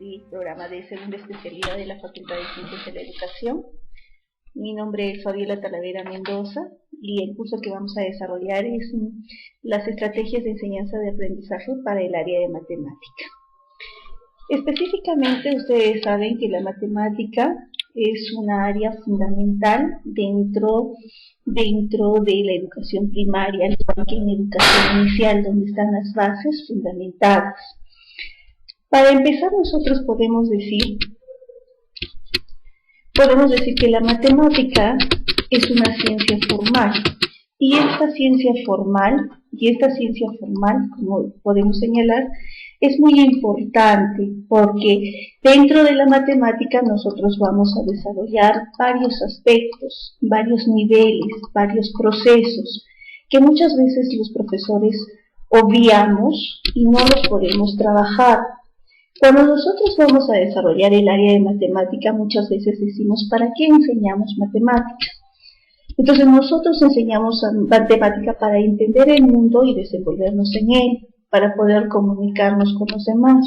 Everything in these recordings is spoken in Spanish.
del programa de segunda especialidad de la Facultad de Ciencias de la Educación. Mi nombre es Fabiola Talavera Mendoza y el curso que vamos a desarrollar es las estrategias de enseñanza de aprendizaje para el área de matemática. Específicamente, ustedes saben que la matemática es una área fundamental dentro de la educación primaria, al igual que en educación inicial, donde están las bases fundamentadas. Para empezar, nosotros podemos decir que la matemática es una ciencia formal, y esta ciencia formal, como podemos señalar, es muy importante porque dentro de la matemática nosotros vamos a desarrollar varios aspectos, varios niveles, varios procesos que muchas veces los profesores obviamos y no los podemos trabajar. Cuando nosotros vamos a desarrollar el área de matemática, muchas veces decimos, ¿para qué enseñamos matemática? Entonces nosotros enseñamos matemática para entender el mundo y desenvolvernos en él, para poder comunicarnos con los demás,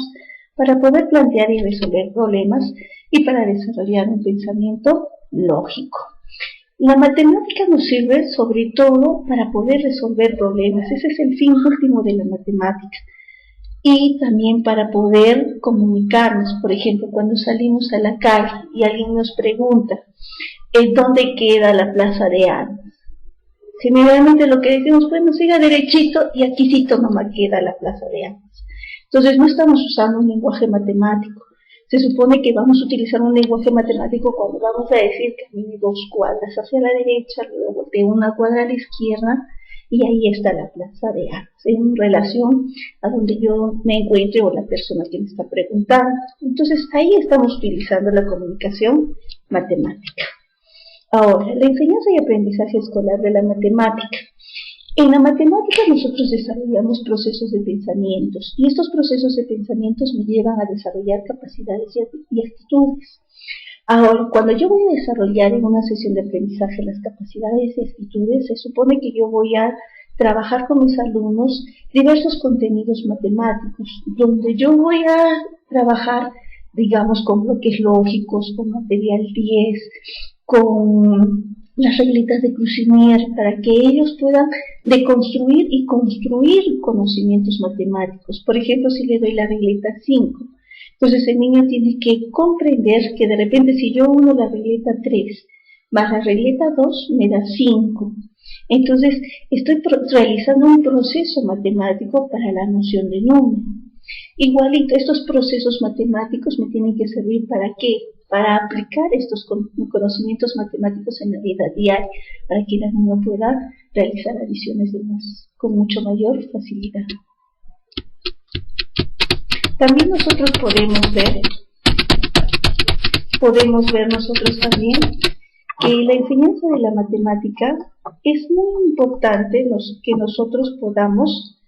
para poder plantear y resolver problemas y para desarrollar un pensamiento lógico. La matemática nos sirve sobre todo para poder resolver problemas, ese es el fin último de la matemática. Y también para poder comunicarnos, por ejemplo, cuando salimos a la calle y alguien nos pregunta ¿dónde queda la Plaza de Armas? Generalmente lo que decimos, bueno, siga derechito y aquícito nomás queda la Plaza de Armas. Entonces no estamos usando un lenguaje matemático. Se supone que vamos a utilizar un lenguaje matemático cuando vamos a decir que camine 2 cuadras hacia la derecha, luego de 1 cuadra a la izquierda, y ahí está la Plaza de Armas, en relación a donde yo me encuentre o la persona que me está preguntando. Entonces ahí estamos utilizando la comunicación matemática. Ahora, la enseñanza y aprendizaje escolar de la matemática. En la matemática nosotros desarrollamos procesos de pensamientos y estos procesos de pensamientos nos llevan a desarrollar capacidades y actitudes. Ahora, cuando yo voy a desarrollar en una sesión de aprendizaje las capacidades y actitudes, se supone que yo voy a trabajar con mis alumnos diversos contenidos matemáticos, donde yo voy a trabajar, digamos, con bloques lógicos, con material 10, con las reglitas de Crucinier, para que ellos puedan deconstruir y construir conocimientos matemáticos. Por ejemplo, si le doy la regleta 5, entonces el niño tiene que comprender que de repente si yo uno la regleta 3 más la regleta 2 me da 5. Entonces estoy realizando un proceso matemático para la noción de número. Igualito, estos procesos matemáticos me tienen que servir ¿para qué? Para aplicar estos conocimientos matemáticos en la vida diaria, para que el alumno pueda realizar adiciones con mucho mayor facilidad. También nosotros podemos ver nosotros también que la enseñanza de la matemática es muy importante que nosotros podamos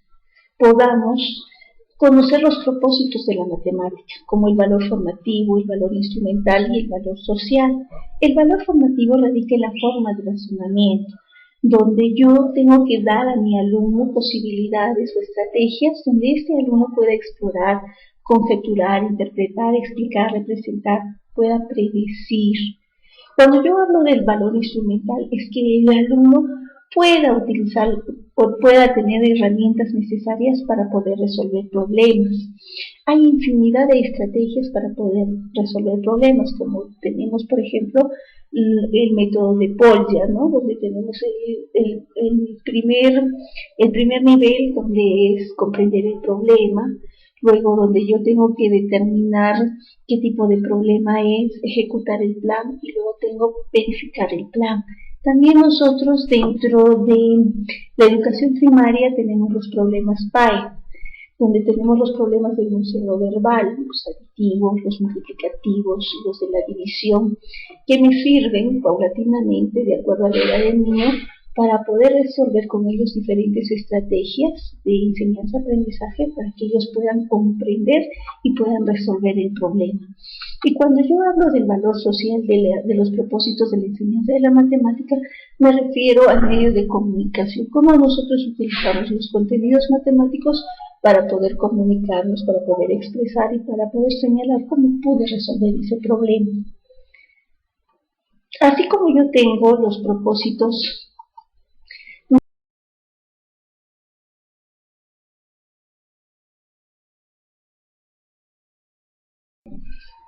conocer los propósitos de la matemática, como el valor formativo, el valor instrumental y el valor social. El valor formativo radica en la forma de razonamiento, donde yo tengo que dar a mi alumno posibilidades o estrategias donde este alumno pueda explorar, conjeturar, interpretar, explicar, representar, pueda predecir. Cuando yo hablo del valor instrumental, es que el alumno pueda utilizar o pueda tener herramientas necesarias para poder resolver problemas. Hay infinidad de estrategias para poder resolver problemas, como tenemos, por ejemplo, el método de Polya, ¿no? Donde tenemos el primer nivel, donde es comprender el problema, luego donde yo tengo que determinar qué tipo de problema es, ejecutar el plan y luego tengo que verificar el plan. También nosotros dentro de la educación primaria tenemos los problemas PAE, donde tenemos los problemas del enunciado verbal, los aditivos, los multiplicativos, los de la división, que me sirven paulatinamente, de acuerdo a la edad del niño, para poder resolver con ellos diferentes estrategias de enseñanza-aprendizaje para que ellos puedan comprender y puedan resolver el problema. Y cuando yo hablo del valor social de los propósitos de la enseñanza de la matemática, me refiero al medio de comunicación, cómo nosotros utilizamos los contenidos matemáticos para poder comunicarnos, para poder expresar y para poder señalar cómo pude resolver ese problema. Así como yo tengo los propósitos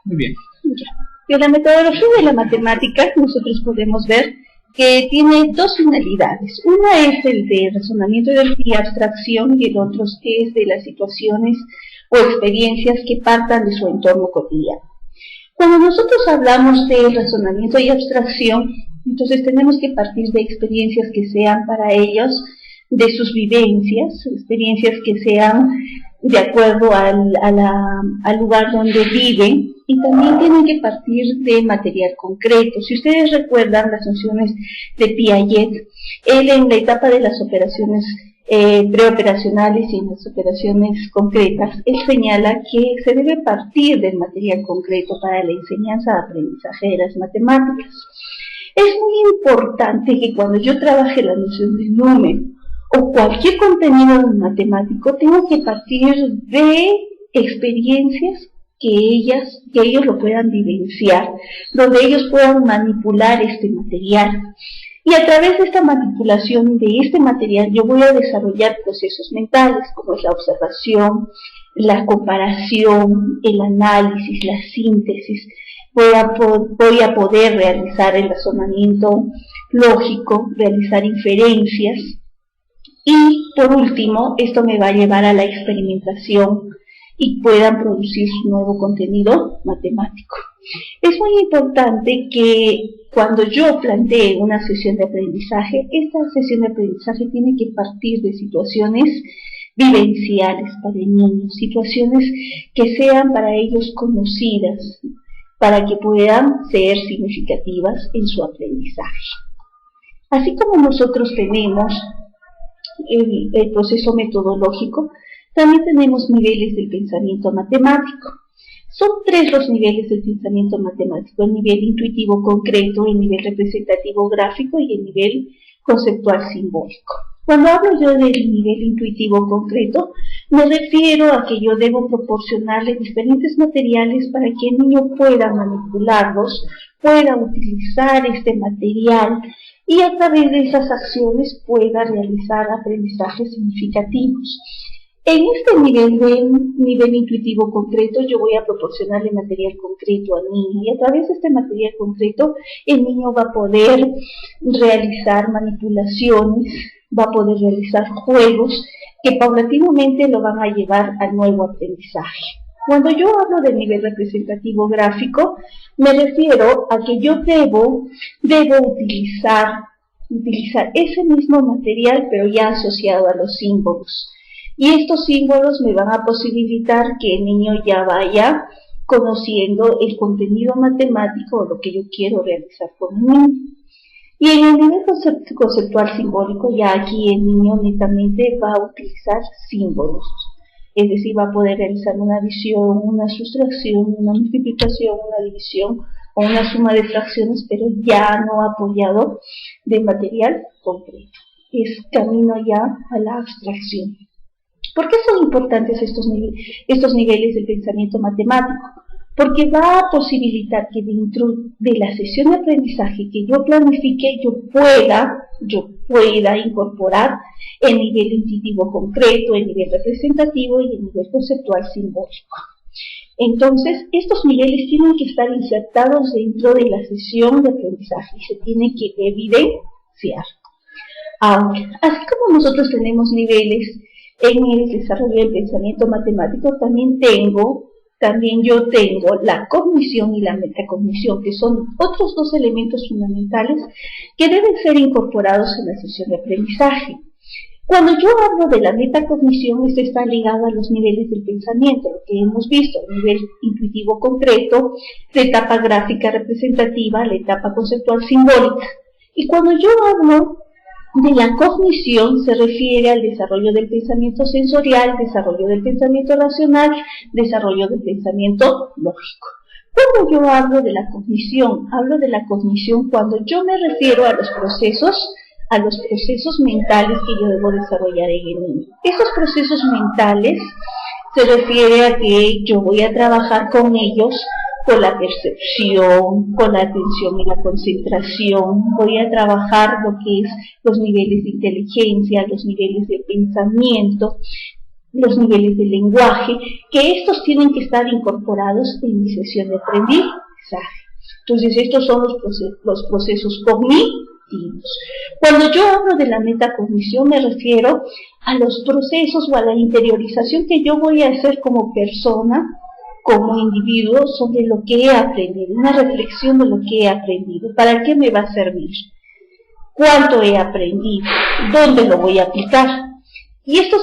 Muy bien. de la metodología de la matemática, nosotros podemos ver que tiene dos finalidades. Una es el de razonamiento y abstracción y el otro es de las situaciones o experiencias que partan de su entorno cotidiano. Cuando nosotros hablamos de razonamiento y abstracción, entonces tenemos que partir de experiencias que sean para ellos de sus vivencias, experiencias que sean de acuerdo al lugar donde viven, y también tienen que partir de material concreto. Si ustedes recuerdan las nociones de Piaget, él en la etapa de las operaciones preoperacionales y en las operaciones concretas, él señala que se debe partir del material concreto para la enseñanza-aprendizaje de las matemáticas. Es muy importante que cuando yo trabaje la noción del número o cualquier contenido matemático, tengo que partir de experiencias que ellos lo puedan vivenciar, donde ellos puedan manipular este material. Y a través de esta manipulación de este material yo voy a desarrollar procesos mentales, como es la observación, la comparación, el análisis, la síntesis. Voy a poder realizar el razonamiento lógico, realizar inferencias. Y por último, esto me va a llevar a la experimentación y puedan producir su nuevo contenido matemático. Es muy importante que cuando yo plantee una sesión de aprendizaje, esta sesión de aprendizaje tiene que partir de situaciones vivenciales para el niño, situaciones que sean para ellos conocidas, para que puedan ser significativas en su aprendizaje. Así como nosotros tenemos el proceso metodológico, también tenemos niveles del pensamiento matemático. Son tres los niveles del pensamiento matemático: el nivel intuitivo concreto, el nivel representativo gráfico y el nivel conceptual simbólico. Cuando hablo yo del nivel intuitivo concreto, me refiero a que yo debo proporcionarle diferentes materiales para que el niño pueda manipularlos, pueda utilizar este material y a través de esas acciones pueda realizar aprendizajes significativos. En este nivel intuitivo concreto, yo voy a proporcionarle material concreto al niño, y a través de este material concreto, el niño va a poder realizar manipulaciones, va a poder realizar juegos que paulatinamente lo van a llevar al nuevo aprendizaje. Cuando yo hablo del nivel representativo gráfico, me refiero a que yo debo utilizar ese mismo material, pero ya asociado a los símbolos. Y estos símbolos me van a posibilitar que el niño ya vaya conociendo el contenido matemático o lo que yo quiero realizar con el niño. Y en el nivel conceptual simbólico, ya aquí el niño netamente va a utilizar símbolos. Es decir, va a poder realizar una adición, una sustracción, una multiplicación, una división o una suma de fracciones, pero ya no apoyado de material concreto. Es camino ya a la abstracción. ¿Por qué son importantes estos niveles del pensamiento matemático? Porque va a posibilitar que dentro de la sesión de aprendizaje que yo planifique, yo pueda incorporar el nivel intuitivo concreto, el nivel representativo y el nivel conceptual simbólico. Entonces, estos niveles tienen que estar insertados dentro de la sesión de aprendizaje y se tienen que evidenciar. Ahora, así como nosotros tenemos niveles en el desarrollo del pensamiento matemático, también yo tengo la cognición y la metacognición, que son otros dos elementos fundamentales que deben ser incorporados en la sesión de aprendizaje. Cuando yo hablo de la metacognición, esto está ligado a los niveles del pensamiento, lo que hemos visto: el nivel intuitivo concreto, la etapa gráfica representativa, la etapa conceptual simbólica. Y cuando yo hablo de la cognición se refiere al desarrollo del pensamiento sensorial, desarrollo del pensamiento racional, desarrollo del pensamiento lógico. Cuando yo hablo de la cognición cuando yo me refiero a los procesos mentales que yo debo desarrollar en el niño. Esos procesos mentales se refiere a que yo voy a trabajar con ellos, con la percepción, con la atención y la concentración, voy a trabajar lo que es los niveles de inteligencia, los niveles de pensamiento, los niveles de lenguaje, que estos tienen que estar incorporados en mi sesión de aprendizaje. Entonces, estos son los procesos cognitivos. Cuando yo hablo de la metacognición, me refiero a los procesos o a la interiorización que yo voy a hacer como persona, como individuo, sobre lo que he aprendido, una reflexión de lo que he aprendido, para qué me va a servir, cuánto he aprendido, dónde lo voy a aplicar. Y esto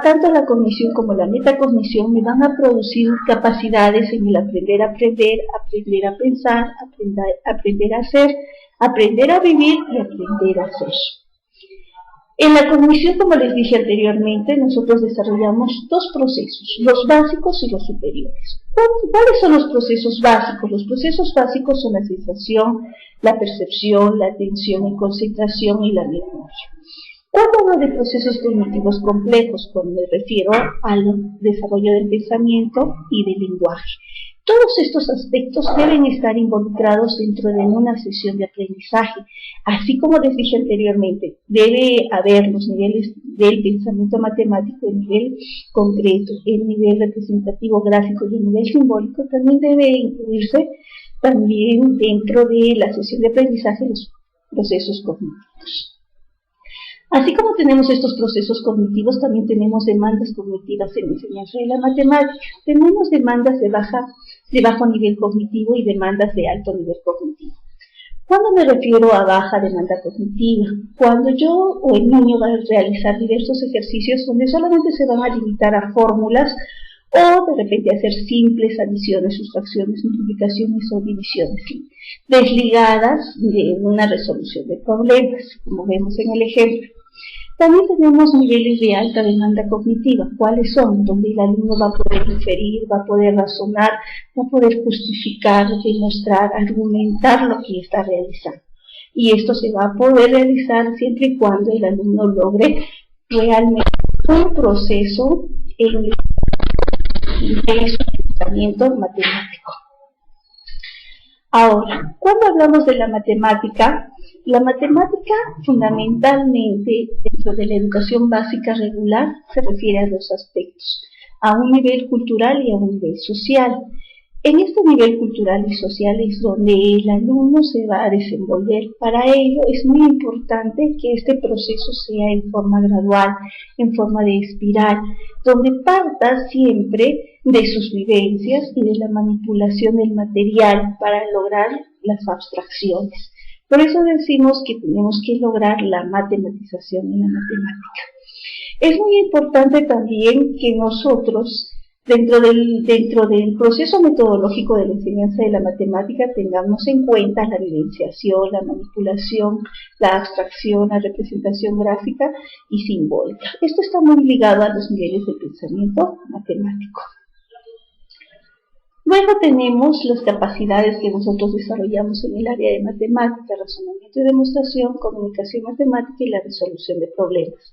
tanto la cognición como la metacognición me van a producir capacidades en el aprender a pensar, aprender a hacer, aprender a vivir y aprender a hacer. En la cognición, como les dije anteriormente, nosotros desarrollamos dos procesos, los básicos y los superiores. ¿Cuáles son los procesos básicos? Los procesos básicos son la sensación, la percepción, la atención y concentración y la memoria. Cuando hablo de procesos cognitivos complejos, cuando me refiero al desarrollo del pensamiento y del lenguaje. Todos estos aspectos deben estar involucrados dentro de una sesión de aprendizaje. Así como les dije anteriormente, debe haber los niveles del pensamiento matemático, el nivel concreto, el nivel representativo gráfico y el nivel simbólico, también debe incluirse también dentro de la sesión de aprendizaje los procesos cognitivos. Así como tenemos estos procesos cognitivos, también tenemos demandas cognitivas en la enseñanza de la matemática. Tenemos demandas de bajo nivel cognitivo y demandas de alto nivel cognitivo. ¿Cuándo me refiero a baja demanda cognitiva? Cuando yo o el niño va a realizar diversos ejercicios donde solamente se van a limitar a fórmulas o de repente hacer simples adiciones, sustracciones, multiplicaciones o divisiones, desligadas de una resolución de problemas, como vemos en el ejemplo. También tenemos niveles de alta demanda cognitiva. ¿Cuáles son? Donde el alumno va a poder inferir, va a poder razonar, va a poder justificar, demostrar, argumentar lo que está realizando. Y esto se va a poder realizar siempre y cuando el alumno logre realmente un proceso en su pensamiento matemático. Ahora, cuando hablamos de la matemática fundamentalmente dentro de la educación básica regular se refiere a dos aspectos, a un nivel cultural y a un nivel social. En este nivel cultural y social es donde el alumno se va a desenvolver. Para ello es muy importante que este proceso sea en forma gradual, en forma de espiral, donde parta siempre de sus vivencias y de la manipulación del material para lograr las abstracciones. Por eso decimos que tenemos que lograr la matematización en la matemática. Es muy importante también que nosotros, dentro del proceso metodológico de la enseñanza de la matemática, tengamos en cuenta la evidenciación, la manipulación, la abstracción, la representación gráfica y simbólica. Esto está muy ligado a los niveles de pensamiento matemático. Luego tenemos las capacidades que nosotros desarrollamos en el área de matemática, razonamiento y demostración, comunicación matemática y la resolución de problemas.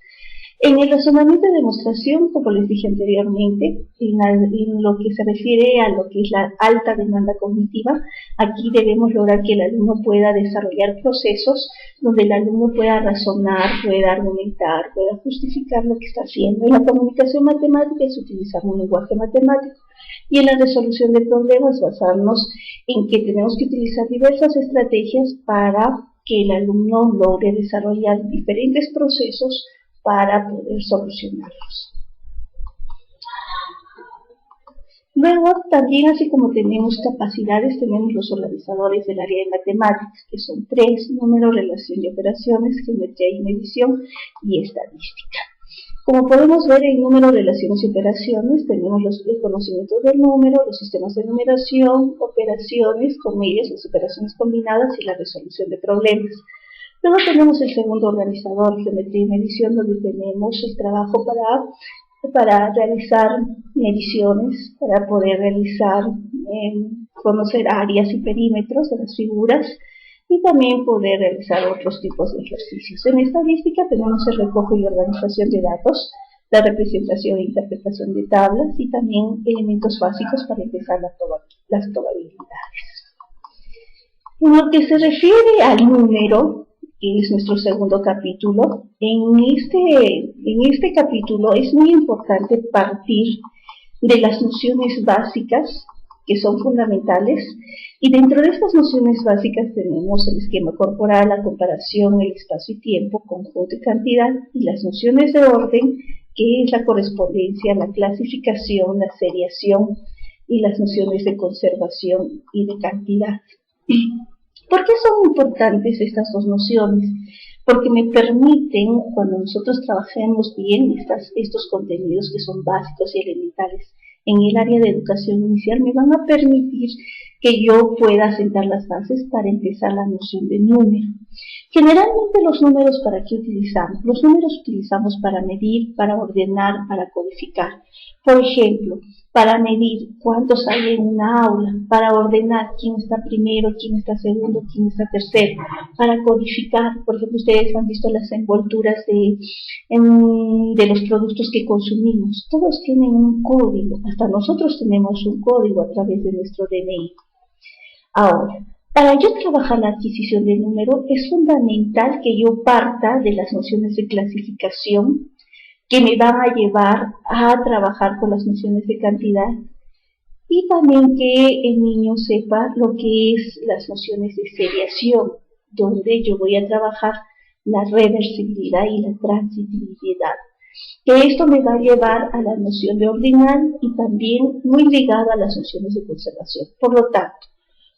En el razonamiento y demostración, como les dije anteriormente, en lo que se refiere a lo que es la alta demanda cognitiva, aquí debemos lograr que el alumno pueda desarrollar procesos donde el alumno pueda razonar, pueda argumentar, pueda justificar lo que está haciendo. En la comunicación matemática es utilizar un lenguaje matemático. Y en la resolución de problemas basarnos en que tenemos que utilizar diversas estrategias para que el alumno logre desarrollar diferentes procesos para poder solucionarlos. Luego, también así como tenemos capacidades, tenemos los organizadores del área de matemáticas, que son 3: número, relación y operaciones, geometría y medición y estadística. Como podemos ver, en número, relaciones y operaciones tenemos el conocimiento del número, los sistemas de numeración, operaciones con ellas, las operaciones combinadas y la resolución de problemas. Luego tenemos el segundo organizador, geometría y medición, donde tenemos el trabajo para realizar mediciones, para poder realizar, conocer áreas y perímetros de las figuras y también poder realizar otros tipos de ejercicios. En estadística tenemos el recojo y organización de datos, la representación e interpretación de tablas y también elementos básicos para empezar las probabilidades. En lo que se refiere al número, que es nuestro segundo capítulo, en este capítulo es muy importante partir de las nociones básicas que son fundamentales, y dentro de estas nociones básicas tenemos el esquema corporal, la comparación, el espacio y tiempo, conjunto y cantidad, y las nociones de orden, que es la correspondencia, la clasificación, la seriación y las nociones de conservación y de cantidad. ¿Por qué son importantes estas dos nociones? Porque me permiten, cuando nosotros trabajemos bien estos contenidos que son básicos y elementales en el área de educación inicial, me van a permitir que yo pueda sentar las bases para empezar la noción de número. Generalmente los números, ¿para qué utilizamos? Los números utilizamos para medir, para ordenar, para codificar. Por ejemplo, para medir cuántos hay en una aula, para ordenar quién está primero, quién está segundo, quién está tercero, para codificar, por ejemplo, ustedes han visto las envolturas de los productos que consumimos, todos tienen un código, hasta nosotros tenemos un código a través de nuestro DNI. Ahora, para yo trabajar la adquisición de número, es fundamental que yo parta de las nociones de clasificación, que me van a llevar a trabajar con las nociones de cantidad, y también que el niño sepa lo que es las nociones de seriación, donde yo voy a trabajar la reversibilidad y la transitibilidad. Que esto me va a llevar a la noción de ordinal y también muy ligado a las nociones de conservación. Por lo tanto,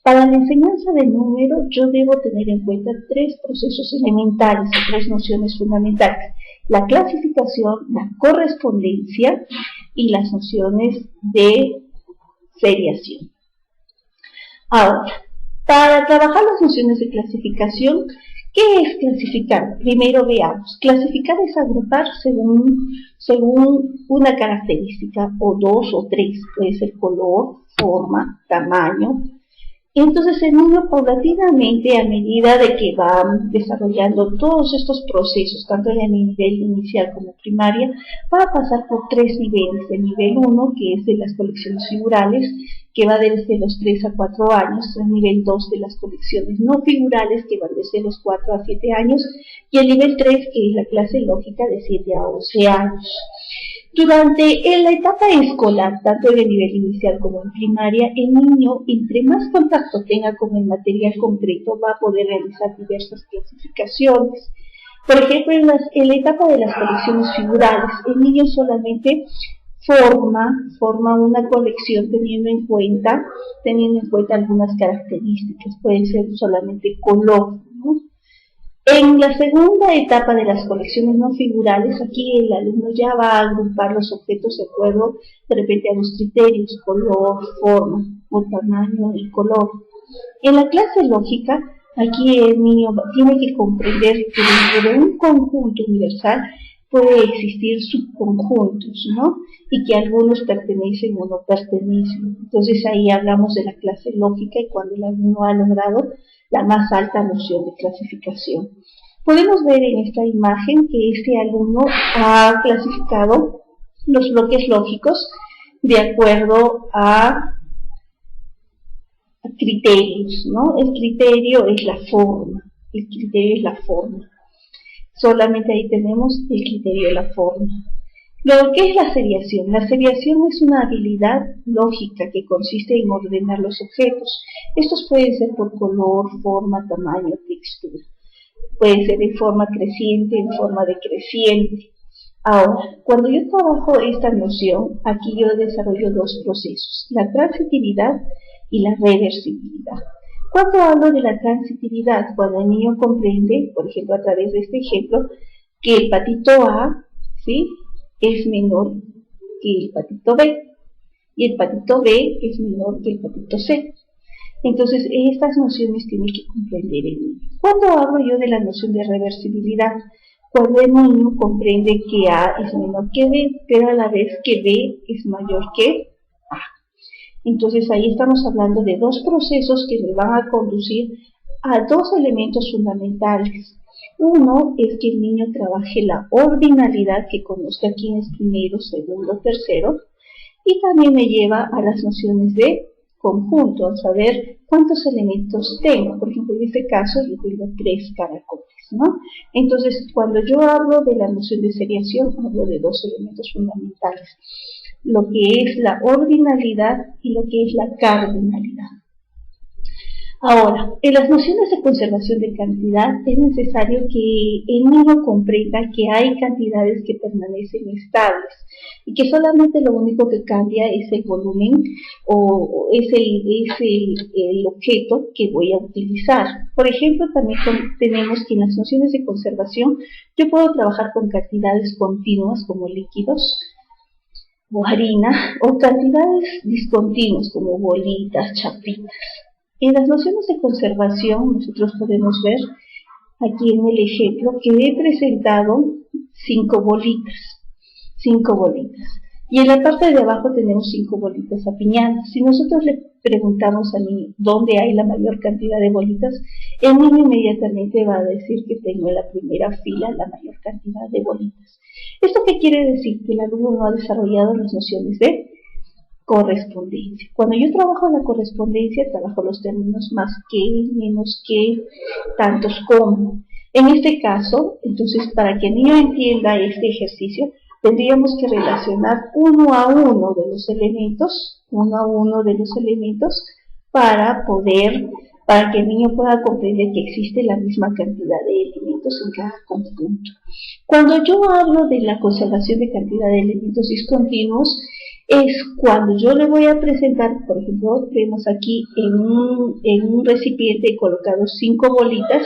para la enseñanza de número, yo debo tener en cuenta tres procesos elementales, tres nociones fundamentales: la clasificación, la correspondencia y las nociones de seriación. Ahora, para trabajar las nociones de clasificación, ¿qué es clasificar? Primero veamos. Clasificar es agrupar según una característica, o dos o tres, puede ser color, forma, tamaño. Entonces el niño paulatinamente, a medida de que va desarrollando todos estos procesos, tanto en el nivel inicial como primaria, va a pasar por tres niveles. El nivel 1, que es de las colecciones figurales, que va desde los 3 a 4 años, el nivel 2 de las colecciones no figurales, que van desde los 4 a 7 años, y el nivel 3, que es la clase lógica, de 7 a 11 años. Durante la etapa escolar, tanto en el nivel inicial como en primaria, el niño, entre más contacto tenga con el material concreto, va a poder realizar diversas clasificaciones. Por ejemplo, en la etapa de las colecciones figurales, el niño solamente forma una colección teniendo en cuenta algunas características. Puede ser solamente color, ¿no? En la segunda etapa de las colecciones no figurales, aquí el alumno ya va a agrupar los objetos de acuerdo de repente a los criterios: color, forma, o tamaño y color. En la clase lógica, aquí el niño tiene que comprender que dentro de un conjunto universal puede existir subconjuntos, ¿no? Y que algunos pertenecen o no pertenecen. Entonces ahí hablamos de la clase lógica, y cuando el alumno ha logrado la más alta noción de clasificación. Podemos ver en esta imagen que este alumno ha clasificado los bloques lógicos de acuerdo a criterios, ¿no? El criterio es la forma. Solamente ahí tenemos el criterio de la forma. Luego, ¿qué es la seriación? La seriación es una habilidad lógica que consiste en ordenar los objetos. Estos pueden ser por color, forma, tamaño, textura. Pueden ser en forma creciente, en forma decreciente. Ahora, cuando yo trabajo esta noción, aquí yo desarrollo dos procesos: la transitividad y la reversibilidad. Cuando hablo de la transitividad, cuando el niño comprende, por ejemplo, a través de este ejemplo, que el patito A, ¿sí?, es menor que el patito B, y el patito B es menor que el patito C. Entonces, estas nociones tiene que comprender el niño. ¿Cuándo hablo yo de la noción de reversibilidad? Cuando el niño comprende que A es menor que B, pero a la vez que B es mayor que A. Entonces, ahí estamos hablando de dos procesos que le van a conducir a dos elementos fundamentales. Uno es que el niño trabaje la ordinalidad, que conozca quién es primero, segundo, tercero, y también me lleva a las nociones de conjunto, a saber cuántos elementos tengo. Por ejemplo, en este caso yo tengo 3 caracoles, ¿no? Entonces, cuando yo hablo de la noción de seriación, hablo de dos elementos fundamentales, lo que es la ordinalidad y lo que es la cardinalidad. Ahora, en las nociones de conservación de cantidad es necesario que el niño comprenda que hay cantidades que permanecen estables y que solamente lo único que cambia es el volumen o es el objeto que voy a utilizar. Por ejemplo, también tenemos que en las nociones de conservación yo puedo trabajar con cantidades continuas como líquidos o harina o cantidades discontinuas como bolitas, chapitas. En las nociones de conservación nosotros podemos ver aquí en el ejemplo que he presentado 5 bolitas. Y en la parte de abajo tenemos 5 bolitas apiñadas. Si nosotros le preguntamos al niño dónde hay la mayor cantidad de bolitas, el niño inmediatamente va a decir que tengo en la primera fila la mayor cantidad de bolitas. ¿Esto qué quiere decir? Que el alumno no ha desarrollado las nociones de correspondencia. Cuando yo trabajo la correspondencia, trabajo los términos más que, menos que, tantos como. En este caso, entonces, para que el niño entienda este ejercicio, tendríamos que relacionar uno a uno de los elementos, para que el niño pueda comprender que existe la misma cantidad de elementos en cada conjunto. Cuando yo hablo de la conservación de cantidad de elementos discontinuos, es cuando yo le voy a presentar, por ejemplo, vemos aquí en un recipiente he colocado 5 bolitas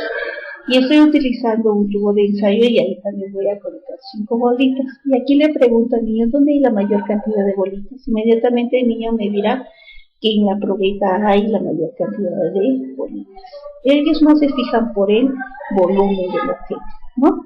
y estoy utilizando un tubo de ensayo y ahí también voy a colocar 5 bolitas. Y aquí le pregunto al niño, ¿dónde hay la mayor cantidad de bolitas? Inmediatamente el niño me dirá que en la probeta hay la mayor cantidad de bolitas. Ellos no se fijan por el volumen del objeto, ¿no?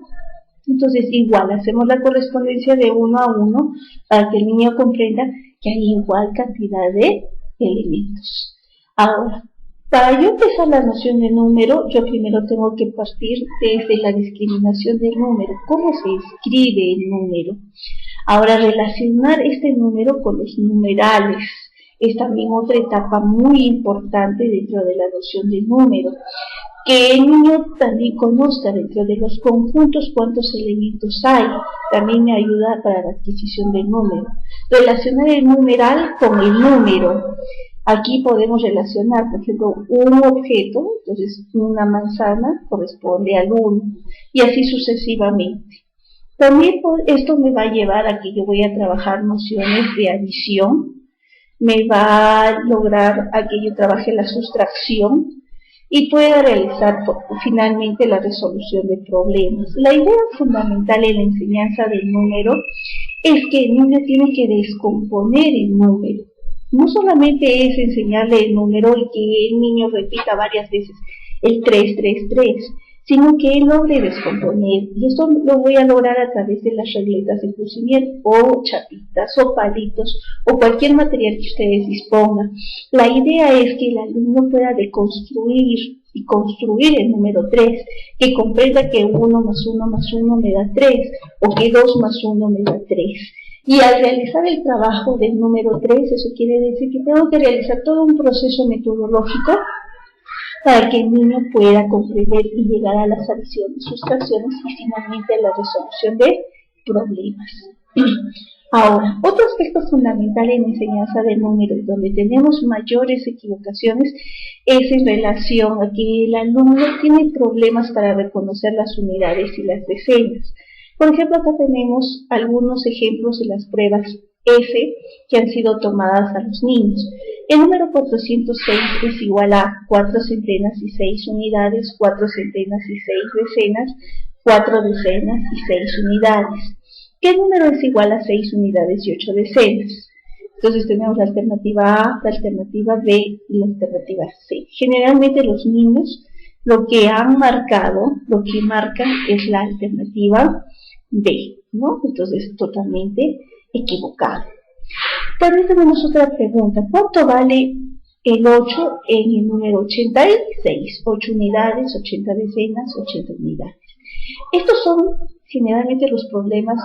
Entonces, igual, hacemos la correspondencia de uno a uno para que el niño comprenda que hay igual cantidad de elementos. Ahora, para yo empezar la noción de número, yo primero tengo que partir desde la discriminación del número. ¿Cómo se escribe el número? Ahora, relacionar este número con los numerales es también otra etapa muy importante dentro de la noción de número. Que el niño también conozca dentro de los conjuntos cuántos elementos hay, también me ayuda para la adquisición del número. Relacionar el numeral con el número. Aquí podemos relacionar, por ejemplo, un objeto, entonces una manzana corresponde al 1, y así sucesivamente. También esto me va a llevar a que yo voy a trabajar nociones de adición, me va a lograr a que yo trabaje la sustracción, y pueda realizar finalmente la resolución de problemas. La idea fundamental en la enseñanza del número es que el niño tiene que descomponer el número. No solamente es enseñarle el número y que el niño repita varias veces el 333, sino que él logre descomponer. Y esto lo voy a lograr a través de las regletas de Crucinier o chapitas o palitos o cualquier material que ustedes dispongan. La idea es que el alumno pueda deconstruir y construir el número 3, que comprenda que 1 más 1 más 1 me da 3 o que 2 más 1 me da 3. Y al realizar el trabajo del número 3, eso quiere decir que tengo que realizar todo un proceso metodológico para que el niño pueda comprender y llegar a las adiciones, sustracciones y finalmente a la resolución de problemas. Ahora, otro aspecto fundamental en la enseñanza del número, donde tenemos mayores equivocaciones, es en relación a que el alumno tiene problemas para reconocer las unidades y las decenas. Por ejemplo, acá tenemos algunos ejemplos de las pruebas F que han sido tomadas a los niños. El número 406 es igual a 4 centenas y 6 unidades, 4 centenas y 6 decenas, 4 decenas y 6 unidades. ¿Qué número es igual a 6 unidades y 8 decenas? Entonces tenemos la alternativa A, la alternativa B y la alternativa C. Generalmente los niños lo que han marcado, lo que marcan es la alternativa B, ¿no? Entonces totalmente equivocado. También tenemos otra pregunta. ¿Cuánto vale el 8 en el número 86? 8 unidades, 80 decenas, 80 unidades. Estos son generalmente los problemas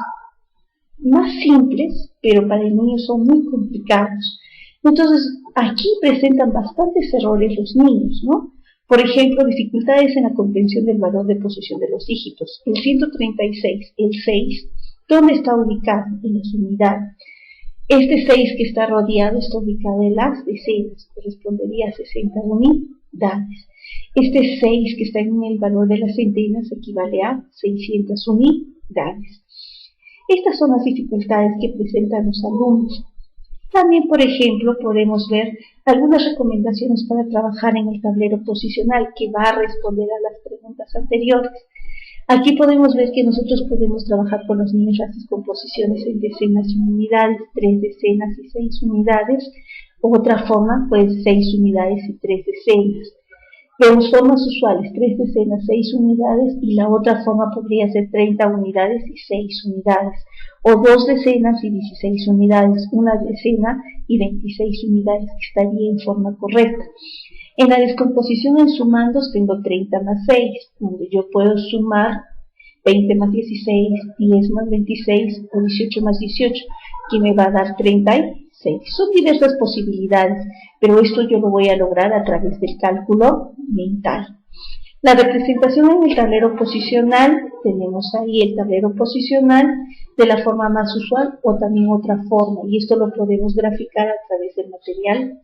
más simples, pero para el niño son muy complicados. Entonces, aquí presentan bastantes errores los niños, ¿no? Por ejemplo, dificultades en la comprensión del valor de posición de los dígitos. El 136, el 6, ¿dónde está ubicado? En las unidades. Este 6 que está rodeado está ubicado en las decenas, correspondería a 60 unidades. Este 6 que está en el valor de las centenas equivale a 600 unidades. Estas son las dificultades que presentan los alumnos. También, por ejemplo, podemos ver algunas recomendaciones para trabajar en el tablero posicional que va a responder a las preguntas anteriores. Aquí podemos ver que nosotros podemos trabajar con los niños racis con posiciones en decenas y unidades, 3 decenas y 6 unidades. Otra forma, pues 6 unidades y 3 decenas. Vemos formas usuales, 3 decenas, 6 unidades, y la otra forma podría ser 30 unidades y 6 unidades, o 2 decenas y 16 unidades, 1 decena y 26 unidades, que estaría en forma correcta. En la descomposición en sumandos tengo 30 más 6, donde yo puedo sumar 20 más 16, 10 más 26 o 18 más 18, que me va a dar 36. Son diversas posibilidades, pero esto yo lo voy a lograr a través del cálculo mental. La representación en el tablero posicional, tenemos ahí el tablero posicional de la forma más usual o también otra forma, y esto lo podemos graficar a través del material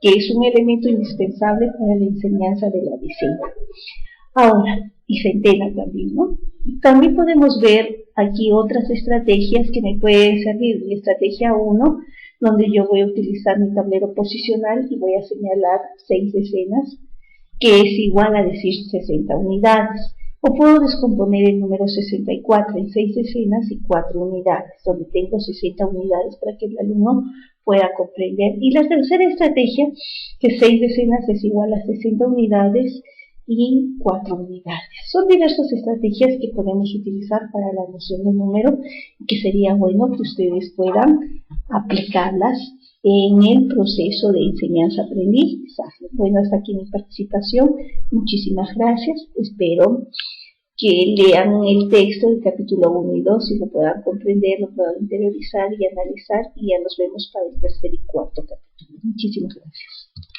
que es un elemento indispensable para la enseñanza de la decena. Ahora, y centena también, ¿no? También podemos ver aquí otras estrategias que me pueden servir. Mi estrategia 1, donde yo voy a utilizar mi tablero posicional y voy a señalar 6 decenas, que es igual a decir 60 unidades. O puedo descomponer el número 64 en 6 decenas y 4 unidades, donde tengo 60 unidades para que el alumno pueda comprender. Y la tercera estrategia, que 6 decenas es igual a 60 unidades y 4 unidades. Son diversas estrategias que podemos utilizar para la noción de número y que sería bueno que ustedes puedan aplicarlas en el proceso de enseñanza-aprendizaje. Bueno, hasta aquí mi participación. Muchísimas gracias. Espero que lean el texto del capítulo 1 y 2 y lo puedan comprender, lo puedan interiorizar y analizar, y ya nos vemos para el tercer y cuarto capítulo. Muchísimas gracias.